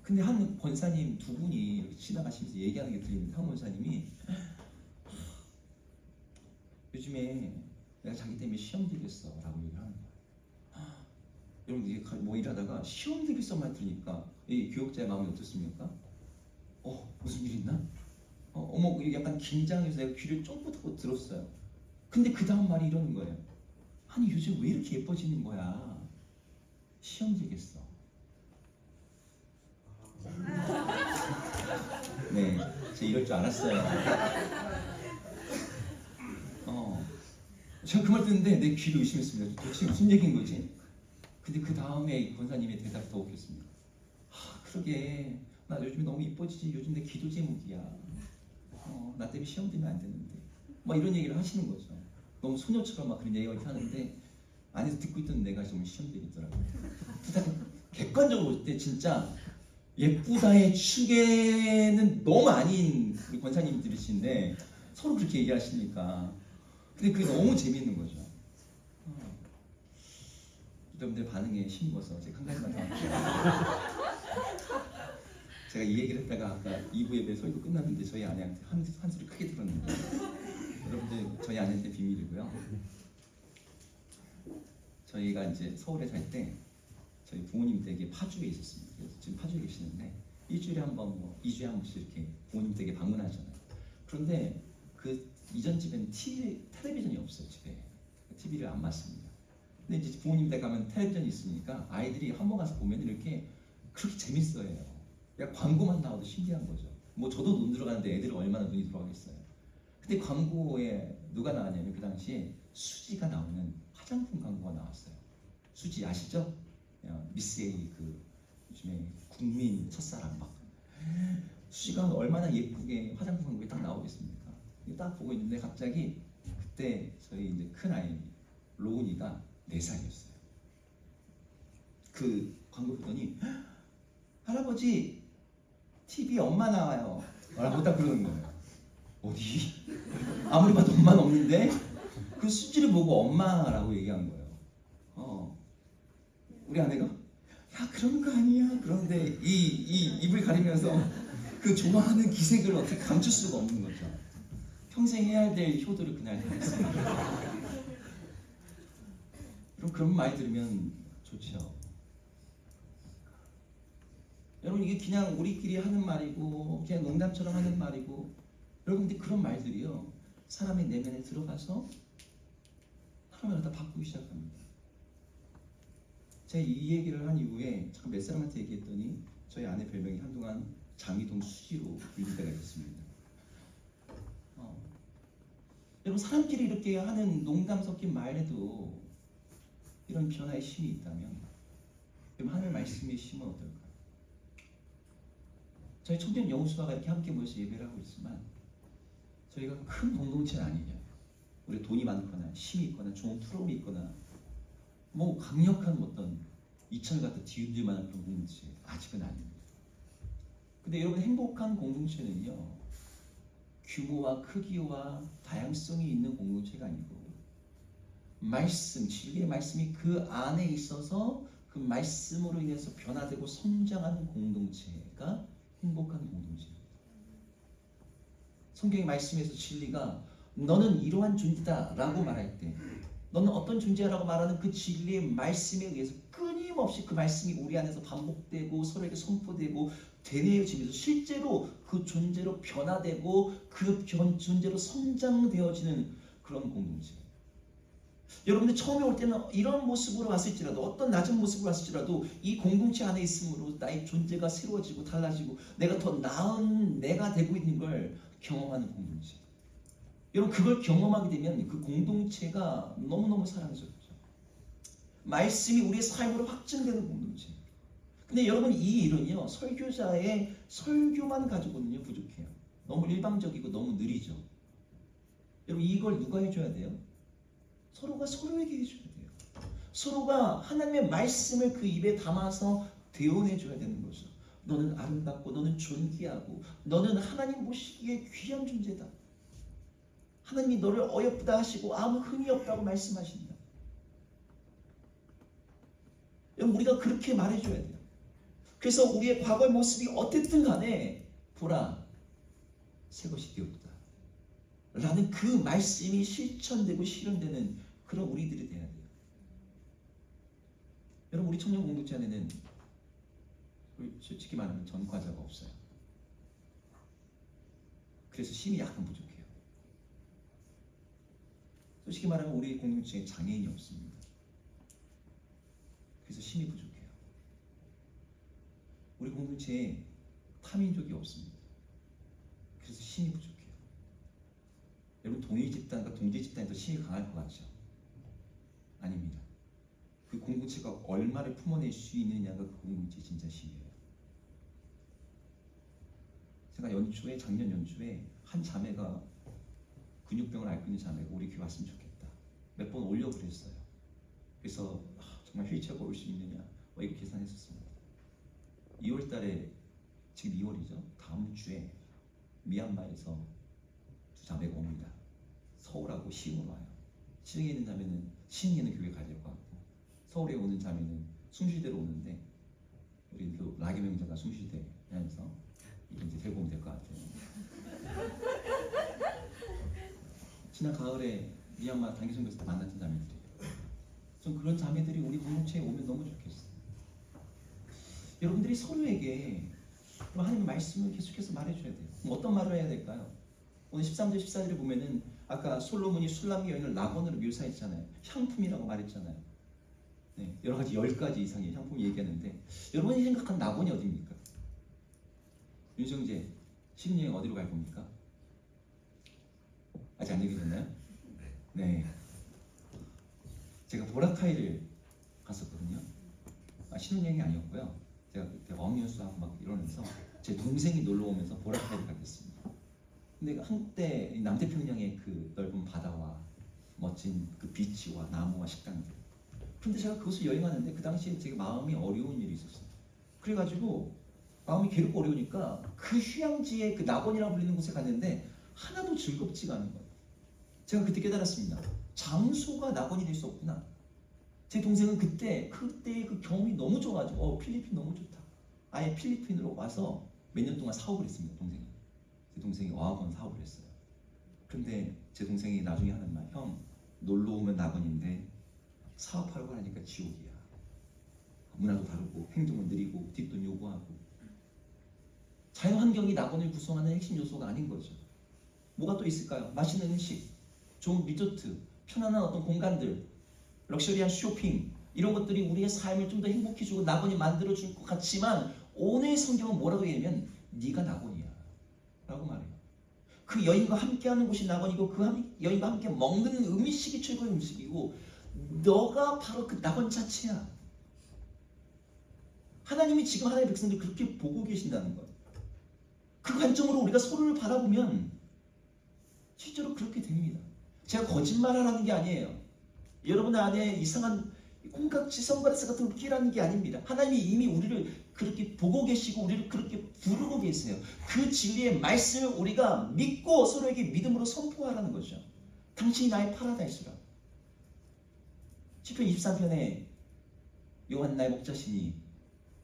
근데 한 권사님 두 분이 이렇게 지나가시면서 얘기하는 게 들리는데 한 권사님이 요즘에 내가 자기 때문에 시험 들겠어 라고 얘기를 하는 거예요. 여러분 이게 뭐 일하다가 시험 들겠어 말 들으니까 이 교육자의 마음이 어떻습니까? 무슨 일 있나? 어머 약간 긴장해서 내가 귀를 쫑긋하고 들었어요. 근데 그 다음 말이 이러는 거예요. 아니 요즘 왜 이렇게 예뻐지는 거야? 시험 들겠어. 네, 제가 이럴 줄 알았어요. 제가 그 말 듣는데 내 귀를 의심했습니다. 도대체 무슨 얘기인 거지? 근데 그 다음에 권사님의 대답이 더 웃겼습니다. 그러게 나 요즘에 너무 이뻐지지. 요즘 내 기도 제목이야. 나 때문에 시험 들면 안 되는데 막 이런 얘기를 하시는 거죠. 너무 소녀처럼 막 그런 얘기를 하는데 안에서 듣고 있던 내가 정말 시험 들겠더라고요. 객관적으로 볼 때 진짜 예쁘다의 축에는 너무 아닌 우리 권사님들이신데 서로 그렇게 얘기하시니까 근데 그게 너무 재미있는 거죠. 여러분들 반응에 힘입어서 제가 한 가지만 더 할게요. 제가 이 얘기를 했다가 아까 2부 예배 설교 끝났는데 저희 아내한테 한 소리 크게 들었는데 여러분들 저희 아내한테 비밀이고요. 저희가 이제 서울에 살 때 저희 부모님 댁에 파주에 있었습니다. 그래서 지금 파주에 계시는데 일주일에 한 번, 뭐 2주에 한 번씩 이렇게 부모님 댁에 방문하잖아요. 그런데 그 이전 집에는 텔레비전이 없어요. 집에 TV를 안 맞습니다. 근데 이제 부모님 댁 가면 텔레비전이 있으니까 아이들이 한 번 가서 보면 이렇게 그렇게 재밌어해요. 그냥 광고만 나와도 신기한 거죠. 뭐 저도 눈 들어가는데 애들은 얼마나 눈이 들어가겠어요. 근데 광고에 누가 나왔냐면 그 당시에 수지가 나오는 화장품 광고가 나왔어요. 수지 아시죠? 미스 A 그 요즘에 국민 첫사랑 막 수지가 얼마나 예쁘게 화장품 광고에 딱 나오겠습니까? 딱 보고 있는데 갑자기 그때 저희 이제 큰 아이 로운이가 4살이었어요. 그 광고 보더니 할아버지 TV 엄마 나와요 라고 딱 그러는 거예요. 어디? 아무리 봐도 엄마는 없는데 그 수지를 보고 엄마라고 얘기한 거예요. 우리 아내가 야 그런 거 아니야. 그런데 이 입을 가리면서 그 좋아하는 기색을 어떻게 감출 수가 없는 거죠. 평생 해야 될 효도를 그날 했어요. 그럼 그런 말 들으면 좋죠. 여러분 이게 그냥 우리끼리 하는 말이고 그냥 농담처럼 하는 말이고 여러분들 그런 말들이요 사람의 내면에 들어가서 사람을 갖다 바꾸기 시작합니다. 제가 이 얘기를 한 이후에 참 몇 사람한테 얘기했더니 저희 아내 별명이 한동안 장이동 수지로 불릴 때가 있었습니다. 여러분 사람끼리 이렇게 하는 농담 섞인 말에도 이런 변화의 힘이 있다면 그럼 하늘 말씀의 힘은 어떨까? 저희 청년 여우수아가 이렇게 함께 모여서 예배를 하고 있지만 저희가 큰 공동체는 아니냐. 우리 돈이 많거나 힘이 있거나 좋은 프로그램이 있거나 뭐 강력한 어떤 이철 같은 뒤흔들 만한 그런 공동체 아직은 아닙니다. 근데 여러분 행복한 공동체는요 규모와 크기와 다양성이 있는 공동체가 아니고 말씀, 진리의 말씀이 그 안에 있어서 그 말씀으로 인해서 변화되고 성장하는 공동체가 행복한 공동체입니다. 성경의 말씀에서 진리가 너는 이러한 존재다 라고 말할 때, 너는 어떤 존재라고 말하는 그 진리의 말씀에 의해서 끊임없이 그 말씀이 우리 안에서 반복되고 서로에게 선포되고 되뇌어지면서 실제로 그 존재로 변화되고 그 존재로 성장되어지는 그런 공동체. 여러분들 처음에 올 때는 이런 모습으로 왔을지라도, 어떤 낮은 모습으로 왔을지라도 이 공동체 안에 있으므로 나의 존재가 새로워지고 달라지고 내가 더 나은 내가 되고 있는 걸 경험하는 공동체. 여러분, 그걸 경험하게 되면 그 공동체가 너무너무 사랑스럽죠. 말씀이 우리의 삶으로 확증되는 공동체. 근데 여러분, 이 일은요, 설교자의 설교만 가지고는요 부족해요. 너무 일방적이고 너무 느리죠. 여러분, 이걸 누가 해줘야 돼요? 서로가 서로에게 해줘야 돼요. 서로가 하나님의 말씀을 그 입에 담아서 대언해줘야 되는 거죠. 너는 아름답고 너는 존귀하고 너는 하나님 보시기에 귀한 존재다. 하나님이 너를 어여쁘다 하시고 아무 흠이 없다고 말씀하신다. 여러분, 우리가 그렇게 말해줘야 돼요. 그래서 우리의 과거의 모습이 어땠든 간에 보라, 새 것이 되었다 라는 그 말씀이 실천되고 실현되는 그런 우리들이 돼야 돼요. 여러분, 우리 청년 공동체 안에는 솔직히 말하면 전과자가 없어요. 그래서 힘이 약간 부족해요. 솔직히 말하면 우리 공동체에 장애인이 없습니다. 그래서 힘이 부족해요. 우리 공동체에 타민족이 없습니다. 그래서 힘이 부족해요. 여러분, 동일 집단과 동지 집단이 더 힘이 강할 것 같죠? 아닙니다. 그 공동체가 얼마를 품어낼 수 있느냐가 그 공동체의 진짜 힘이에요. 제가 작년 연초에 한 자매가 근육병을 앓고 있는 자매가 우리 교회 왔으면 좋겠다. 몇 번 오려고 그랬어요. 그래서 정말 휠체어가 올 수 있느냐 이렇게 계산했었습니다. 2월 달에, 지금 2월이죠. 다음 주에 미얀마에서 두 자매가 옵니다. 서울하고 시흥으로 와요. 시흥에 있는 자매는 시흥에 있는 교회 가야 될 것 같고, 서울에 오는 자매는 숭실대로 오는데, 우리 그 라기 명자가 숭실대 하면서 이제 데리고 오면 될 것 같아요. 지난 가을에 미얀마 단기 선교에서 때 만났던 자매들이에요. 전 그런 자매들이 우리 공동체에 오면 너무 좋겠어요. 여러분들이 서로에게 하나님의 말씀을 계속해서 말해줘야 돼요. 그럼 어떤 말을 해야 될까요? 오늘 13절 14절에 보면은 아까 솔로몬이 술람기 여인을 낙원으로 묘사했잖아요. 향품이라고 말했잖아요. 네, 여러 가지 10가지 이상의 향품을 얘기하는데, 여러분이 생각한 낙원이 어디입니까? 윤성재 신혼여행 어디로 갈 겁니까? 아직 안 얘기했나요? 네. 제가 보라카이를 갔었거든요. 신혼여행이 아니었고요. 제가 그때 어학연수하고 막 이러면서 제 동생이 놀러 오면서 보라카이를 갔겠습니다. 근데 한때 남태평양의 그 넓은 바다와 멋진 그 비치와 나무와 식당들. 그런데 제가 그곳을 여행하는데 그 당시에 되게 마음이 어려운 일이 있었어요. 그래가지고 마음이 괴롭고 어려우니까 그 휴양지의 그 낙원이라고 불리는 곳에 갔는데 하나도 즐겁지가 않은 거예요. 제가 그때 깨달았습니다. 장소가 낙원이 될 수 없구나. 제 동생은 그때의 그 경험이 너무 좋아가지고 필리핀 너무 좋다. 아예 필리핀으로 와서 몇 년 동안 사업을 했습니다. 동생이. 제 동생이 어학원 사업을 했어요. 그런데 제 동생이 나중에 하는 말, 형 놀러 오면 낙원인데 사업하려고 하니까 지옥이야. 문화도 다르고 행동은 느리고 뒷돈 요구하고. 자연 환경이 낙원을 구성하는 핵심 요소가 아닌 거죠. 뭐가 또 있을까요? 맛있는 음식, 좋은 리조트, 편안한 어떤 공간들, 럭셔리한 쇼핑, 이런 것들이 우리의 삶을 좀 더 행복해지고 낙원이 만들어줄 것 같지만, 오늘 성경은 뭐라고 얘기하면 네가 낙원이야 라고 말해요. 그 여인과 함께하는 곳이 낙원이고 그 여인과 함께 먹는 음식이 최고의 음식이고, 너가 바로 그 낙원 자체야. 하나님이 지금 하나님의 백성들 그렇게 보고 계신다는 거예요. 그 관점으로 우리가 서로를 바라보면 실제로 그렇게 됩니다. 제가 거짓말하라는 게 아니에요. 여러분 안에 이상한 콩깍지 선글라스 같은 걸 끼라는 게 아닙니다. 하나님이 이미 우리를 그렇게 보고 계시고 우리를 그렇게 부르고 계세요. 그 진리의 말씀을 우리가 믿고 서로에게 믿음으로 선포하라는 거죠. 당신이 나의 파라다이스라. 시편 23편에 여호와는 나의 목자시니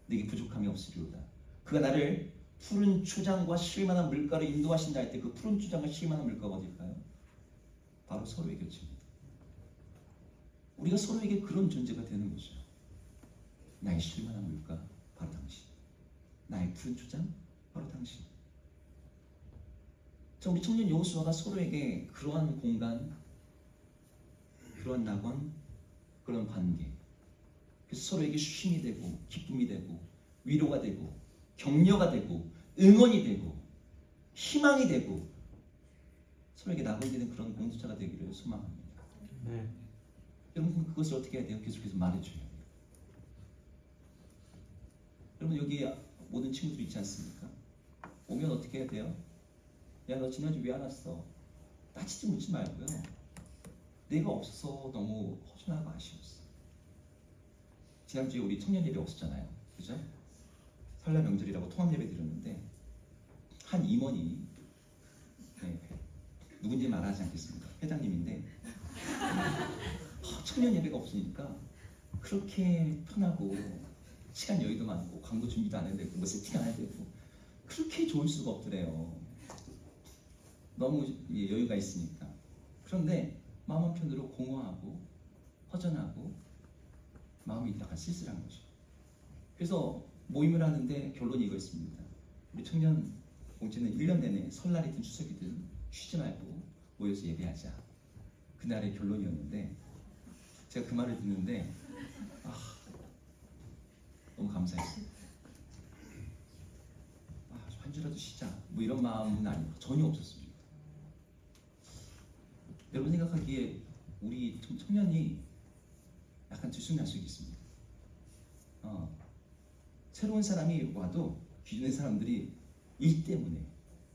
내게 부족함이 없으리로다. 그가 나를 푸른 초장과 쉴만한 물가로 인도하신다 할 때 그 푸른 초장과 쉴만한 물가가 어딜까요? 바로 서로의 곁입니다. 우리가 서로에게 그런 존재가 되는 거죠. 나의 쉴만한 물가 바로 당신, 나의 푸른 초장 바로 당신. 자, 우리 청년 여호수아가 서로에게 그러한 공간, 그러한 낙원, 그런 관계, 그래서 서로에게 쉼이 되고 기쁨이 되고 위로가 되고 격려가 되고 응원이 되고 희망이 되고 서로에게 낙원이 되는 그런 공동체가 되기를 소망합니다. 네. 여러분 그것을 어떻게 해야 돼요? 계속해서 말해줘야 돼요. 여러분 여기 모든 친구들 있지 않습니까? 오면 어떻게 해야 돼요? 야, 너 지난주 왜 안 왔어? 따지지 묻지 말고요. 내가 없어서 너무 허전하고 아쉬웠어. 지난주에 우리 청년 예배 없었잖아요. 그죠? 설날 명절이라고 통합 예배 드렸는데 한 임원이 누군지 말하지 않겠습니다. 회장님인데 청년 예배가 없으니까 그렇게 편하고 시간 여유도 많고 광고 준비도 안 해야 되고 뭐 세팅 안 해야 되고 그렇게 좋을 수가 없더래요. 너무 여유가 있으니까. 그런데 마음 한편으로 공허하고 허전하고 마음이 약간 쓸쓸한 거죠. 그래서 모임을 하는데 결론이 이거였습니다. 우리 청년 공채는 1년 내내 설날이든 추석이든 쉬지 말고 모여서 예배하자. 그날의 결론이었는데 제가 그 말을 듣는데 너무 감사했어요. 한 주라도 쉬자. 뭐 이런 마음은 아니고 전혀 없었습니다. 여러분 생각하기에 우리 청년이 약간 들쑥날쑥이 있습니다. 새로운 사람이 와도 기존의 사람들이 일 때문에,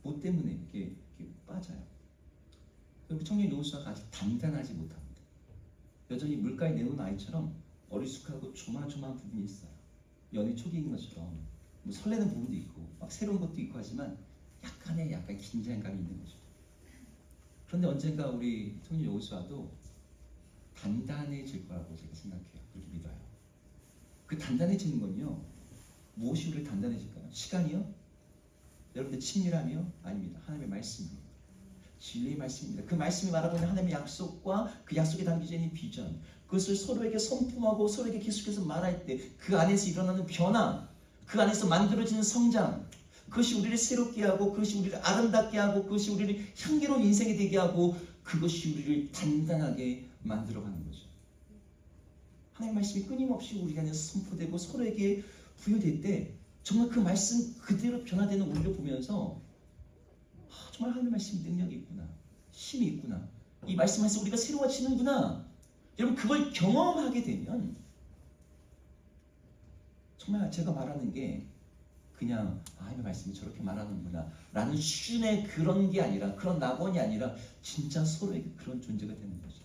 뭐 때문에 이렇게 빠져요. 우리 청년 여호수아가 아직 단단하지 못합니다. 여전히 물가에 내놓은 아이처럼 어리숙하고 조마조마한 부분이 있어요. 연애 초기인 것처럼 뭐 설레는 부분도 있고 막 새로운 것도 있고 하지만 약간 긴장감이 있는 거죠. 그런데 언젠가 우리 청년 여호수아도 단단해질 거라고 제가 생각해요. 그렇게 믿어요. 그 단단해지는 건요, 무엇이 우리를 단단해질까요? 시간이요? 여러분들 친밀함이요? 아닙니다. 하나님의 말씀입니다. 진리의 말씀입니다. 그 말씀이 말하고는 하나님의 약속과 그 약속에 담겨져 있는 비전, 그것을 서로에게 선포하고 서로에게 계속해서 말할 때 그 안에서 일어나는 변화, 그 안에서 만들어지는 성장, 그것이 우리를 새롭게 하고 그것이 우리를 아름답게 하고 그것이 우리를 향기로운 인생이 되게 하고 그것이 우리를 단단하게 만들어가는 거죠. 하나님의 말씀이 끊임없이 우리 안에서 선포되고 서로에게 부여될 때 정말 그 말씀 그대로 변화되는 우리를 보면서 정말 하나님의 말씀이 능력이 있구나, 힘이 있구나, 이 말씀에서 우리가 새로워지는구나. 여러분 그걸 경험하게 되면 정말 제가 말하는 게 그냥 하나님의 말씀이 저렇게 말하는구나 라는 수준의 그런 게 아니라, 그런 낙원이 아니라 진짜 서로에게 그런 존재가 되는 거죠.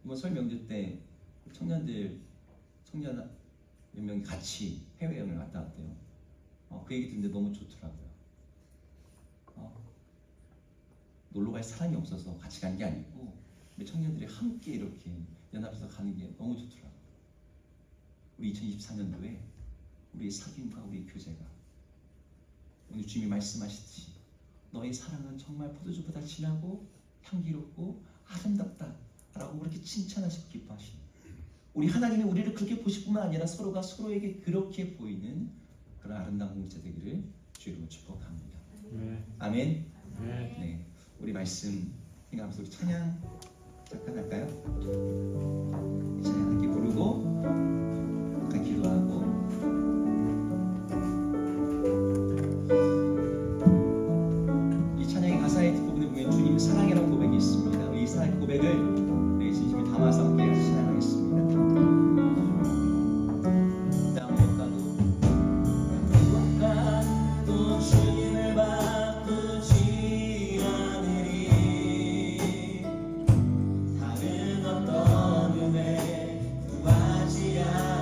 이번 설 명절 때 청년 몇 명이 같이 해외여행을 갔다 왔대요. 그 얘기 듣는데 너무 좋더라고요. 놀러 갈 사람이 없어서 같이 간 게 아니고 우리 청년들이 함께 이렇게 연합해서 가는 게 너무 좋더라고요. 우리 2024년도에 우리의 사귐과 우리의 교제가 오늘 주님이 말씀하시듯이 너의 사랑은 정말 포도주보다 진하고 향기롭고 아름답다 라고 그렇게 칭찬하시고 기뻐하시는, 우리 하나님이 우리를 그렇게 보실 뿐만 아니라 서로가 서로에게 그렇게 보이는 그런 아름다운 공동체 되기를 주의로 축복합니다. 아멘. 네, 우리 말씀 생각하면서 우리 찬양 잠깐 할까요? 이 찬양 함께 부르고 잠깐 기도하고 이 찬양의 가사의 뒷부분에 보면 주님 사랑이라는 고백이 있습니다. 이 사랑의 고백을 내 진심에 담아서 함께 찬양하겠습니다. 다른 어떤 은혜 구하지 않아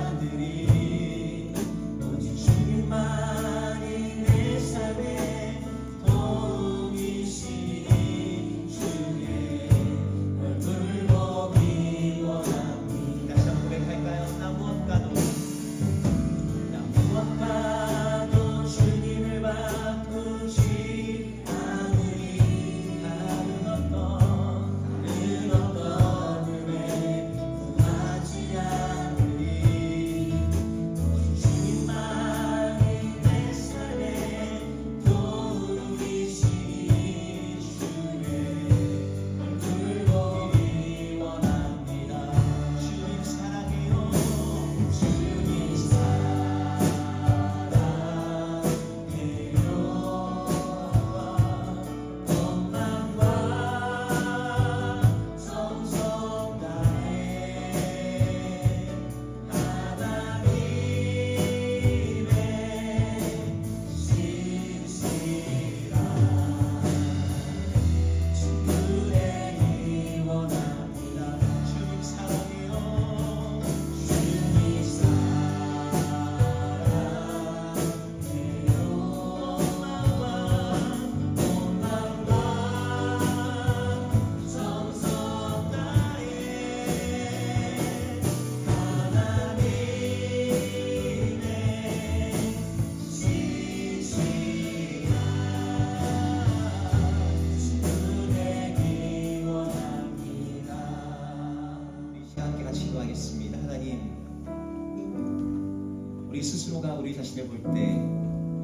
성도가 우리 자신을 볼 때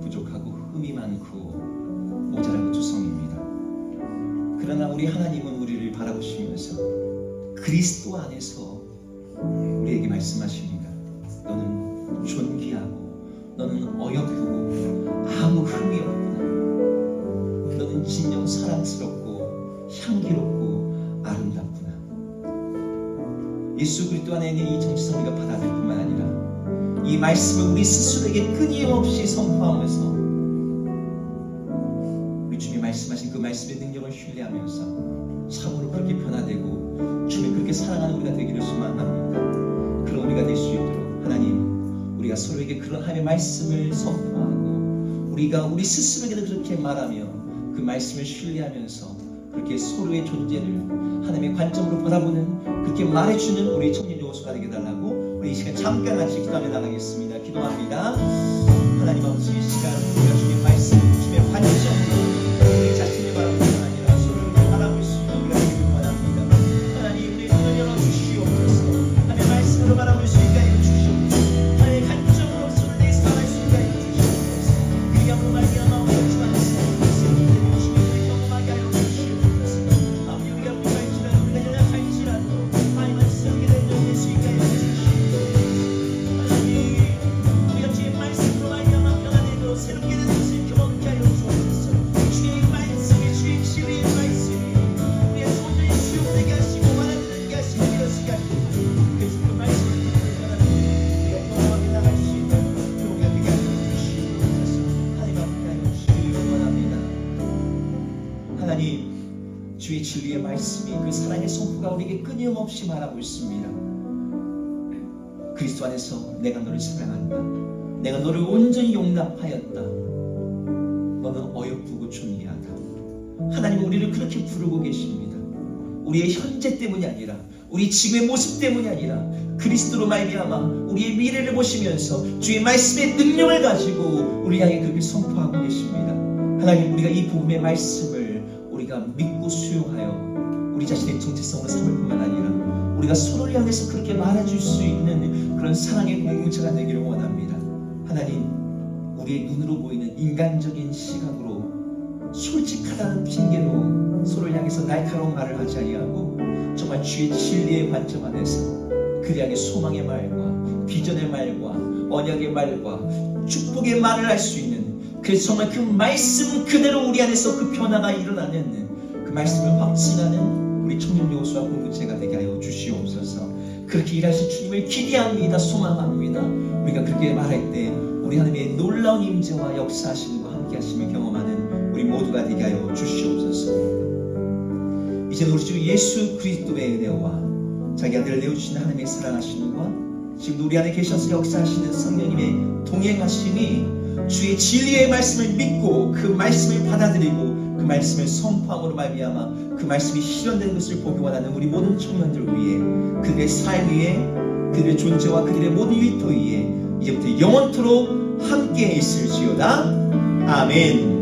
부족하고 흠이 많고 모자라고 투성입니다. 그러나 우리 하나님은 우리를 바라보시면서 그리스도 안에서 우리에게 말씀하십니다. 너는 존귀하고 너는 어여쁘고 아무 흠이 없구나. 너는 진정 사랑스럽고 향기롭고 아름답구나. 예수 그리스도 안에 있는 이 정체성 우리가 받아들일 뿐만 아니라 이 말씀을 우리 스스로에게 끊임없이 선포하면서 우리 주님이 말씀하신 그 말씀의 능력을 신뢰하면서 참으로 그렇게 변화되고 주님 그렇게 사랑하는 우리가 되기를 소망합니다. 그런 우리가 될 수 있도록 하나님, 우리가 서로에게 그런 하나님의 말씀을 선포하고 우리가 우리 스스로에게도 그렇게 말하며 그 말씀을 신뢰하면서 그렇게 서로의 존재를 하나님의 관점으로 바라보는 그렇게 말해주는 우리 청년 요소가 되게 달라고 우리 이 시간 잠깐 같이 기도하며 나가겠습니다. 기도합니다. 하나님 아버지, 이 시간 우리가 주님 말씀, 주님의 관점으로 우리 자신을 바라볼 뿐 아니라 서로를 바라볼 수 있는 우리가 되기를 원합니다. 하나님, 우리 눈을 열어주시옵소서. 하나님의 말씀으로 바라볼 수 있게 하여 주시옵소서. 하나님의 관점으로 서로를 대해서 바라볼 수 있게 하여 주시옵소서. 그리함으로 말미암아 우리가 주 안에서 새롭게 되는 주님을 경험하게 하여 주시옵소서. 아버지, 우리가 부족할지라도 우리가 연약할지라도 하나님은 새롭게 되는 영의 수 있게 하여 주시옵소서. 우리가 주의 말씀으로 말미암아 변화되고 새롭게 되는 것을 경험하게 하여 주옵소서. 주의 말씀이, 주의 진리의 말씀이 우리의 손을 시원하게 하시고 완화되게 하시고 이루어지게 하시고 그래서 그 말씀을 우리가 경험하게 나갈 수 있는 우리가 되게 하여 주시옵소서. 하나님 앞에 하여 주시기를 원합니다. 하나님, 주의 진리의 말씀이 그 사랑의 선포가 우리에게 끊임없이 말하고 있습니다. 그리스도 안에서 내가 너를 사랑한다. 내가 너를 온전히 용납하였다. 너는 어여쁘고 존귀하다. 하나님은 우리를 그렇게 부르고 계십니다. 우리의 현재 때문이 아니라 우리 지금의 모습 때문이 아니라 그리스도로 말미암아 우리의 미래를 보시면서 주의 말씀의 능력을 가지고 우리 향해 그렇게 선포하고 계십니다. 하나님, 우리가 이 복음의 말씀을 우리가 믿고 수용하여 우리 자신의 정체성으로 삼을 뿐만 아니라 우리가 서로를 향해서 그렇게 말해줄 수 있는 그런 사랑의 공동체가 되기를 원합니다. 하나님, 우리의 눈으로 보이는 인간적인 시각으로 솔직하다는 핑계로 서로를 향해서 날카로운 말을 하지 아니하고 정말 주의 진리의 관점 안에서 그를 향해 소망의 말과 비전의 말과 언약의 말과 축복의 말을 할 수 있는, 그래서 정말 그 말씀 그대로 우리 안에서 그 변화가 일어나는 그 말씀을 확증하는 우리 청년 요수와 공동체가 되게 하여 주시옵소서. 그렇게 일하실 주님을 기대합니다. 소망합니다. 우리가 그렇게 말할 때 우리 하나님의 놀라운 임재와 역사하시는 것 함께 하심을 경험하는 우리 모두가 되게 하여 주시옵소서. 이제 우리 주 예수 그리스도의 은혜와 자기 아들을 내어주시는 하나님의 사랑하심과 지금 우리 안에 계셔서 역사하시는 성령님의 동행하심이 주의 진리의 말씀을 믿고 그 말씀을 받아들이고 그 말씀을 선포함으로 말미암아 그 말씀이 실현되는 것을 보기 원하는 우리 모든 청년들 위해, 그들의 삶 위에, 그들의 존재와 그들의 모든 일터 위에 이제부터 영원토록 함께 있을지어다. 아멘.